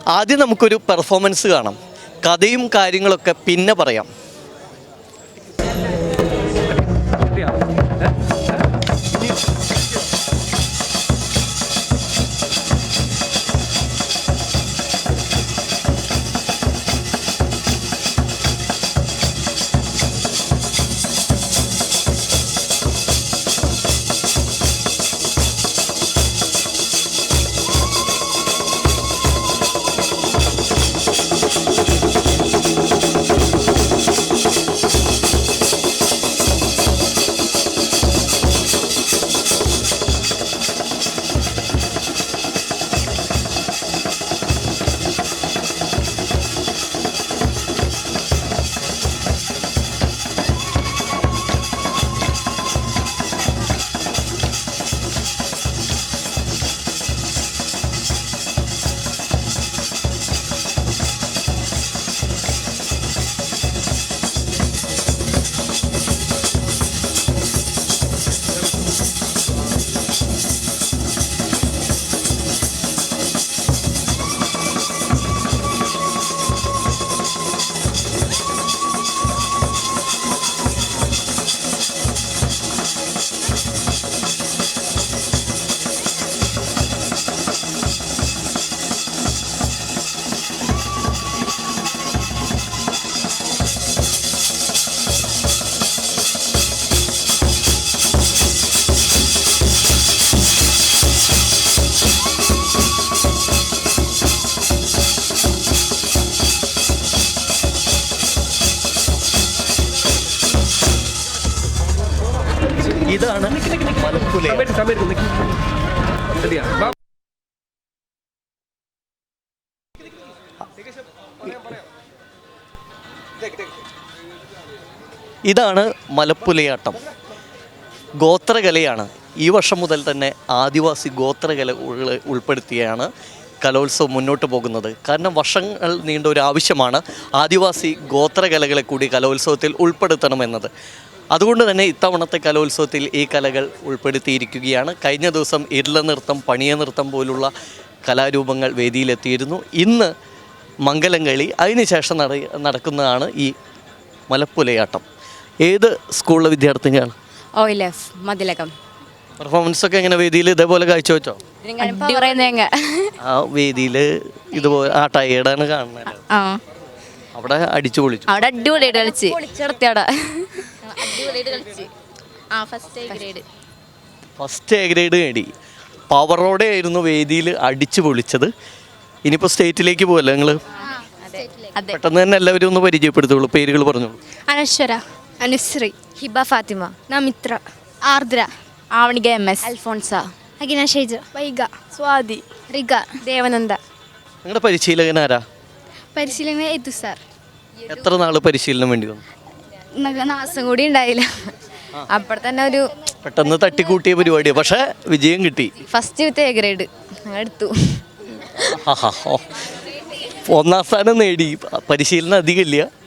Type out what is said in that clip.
ആദ്യം നമുക്കൊരു പെർഫോമൻസ് കാണാം. കഥയും കാര്യങ്ങളൊക്കെ പിന്നെ പറയാം. ഇതാണ് മലപ്പുല. ഇതാണ് മലപ്പുലയാട്ടം. ഗോത്രകലയാണ്. ഈ വർഷം മുതൽ തന്നെ ആദിവാസി ഗോത്രകല ഉൾപ്പെടുത്തിയാണ് കലോത്സവം മുന്നോട്ട് പോകുന്നത്. കാരണം വർഷങ്ങൾ നീണ്ട ഒരു ആവശ്യമാണ് ആദിവാസി ഗോത്രകലകളെ കൂടി കലോത്സവത്തിൽ ഉൾപ്പെടുത്തണമെന്നത്. അതുകൊണ്ട് തന്നെ ഇത്തവണത്തെ കലോത്സവത്തിൽ ഈ കലകൾ ഉൾപ്പെടുത്തിയിരിക്കുകയാണ്. കഴിഞ്ഞ ദിവസം ഇർല നൃത്തം, പണിയ നൃത്തം പോലുള്ള കലാരൂപങ്ങൾ വേദിയിലെത്തിയിരുന്നു. ഇന്ന് മംഗലം കളി, അതിനുശേഷം നടക്കുന്നതാണ് ഈ മലപ്പുലയാട്ടം. ഏത് സ്കൂളിലെ വിദ്യാർത്ഥിനിയാണ്? മതിലകം. പെർഫോമൻസൊക്കെ എങ്ങനെ വേദിയിൽ ഇതേപോലെ കാഴ്ചവെച്ചോ? ആ വേദിയിൽ ഇതുപോലെ ആ ടയേർഡാണ് കാണുന്നത്. അവിടെ അടിച്ചു പൊളിച്ചു. അവിടെ അടിപൊളിയായിട്ട് കളിച്ച് ഫസ്റ്റ് എ ഗ്രേഡ് നേടി. പവറോടെ ആയിരുന്നു വേദിയിൽ അടിച്ചു പൊളിച്ചത്. ഇനിയിപ്പോൾ സ്റ്റേറ്റിലേക്ക് പോകല്ലേ നിങ്ങൾ? പെട്ടെന്ന് തന്നെ എല്ലാവരും ഒന്ന് പരിചയപ്പെടുത്തുള്ളൂ. പേരുകൾ പറഞ്ഞോളൂ. അനശ്വര, അനുശ്രീ, ഹിബ ഫാത്തിമ, നമിത്ര, ആർദ്ര, ആവണിക MS, അൽഫോൺസ, അഗിന ഷൈജ, വൈഗ, സ്വാതി, റിഗ, ദേവനന്ദ. നിങ്ങളുടെ പരിശീലകൻ ആരാ? പരിശീലന എത്തു സാർ. എത്ര നാൾ പരിശീലനം വേണ്ടി വന്നു? മാസം കൂടി ഉണ്ടായില്ല. അപ്പോൾ തന്നെ ഒരു പെട്ടെന്ന് തട്ടിക്കൂട്ടിയ പരിപാടിയാണ്. പക്ഷേ വിജയം കിട്ടി. ഫസ്റ്റ് വിത്ത് എ ഗ്രേഡ് എടുത്തു. ഒന്നാം സ്ഥാനം നേടി. പരിശീലനം അധികമില്ല,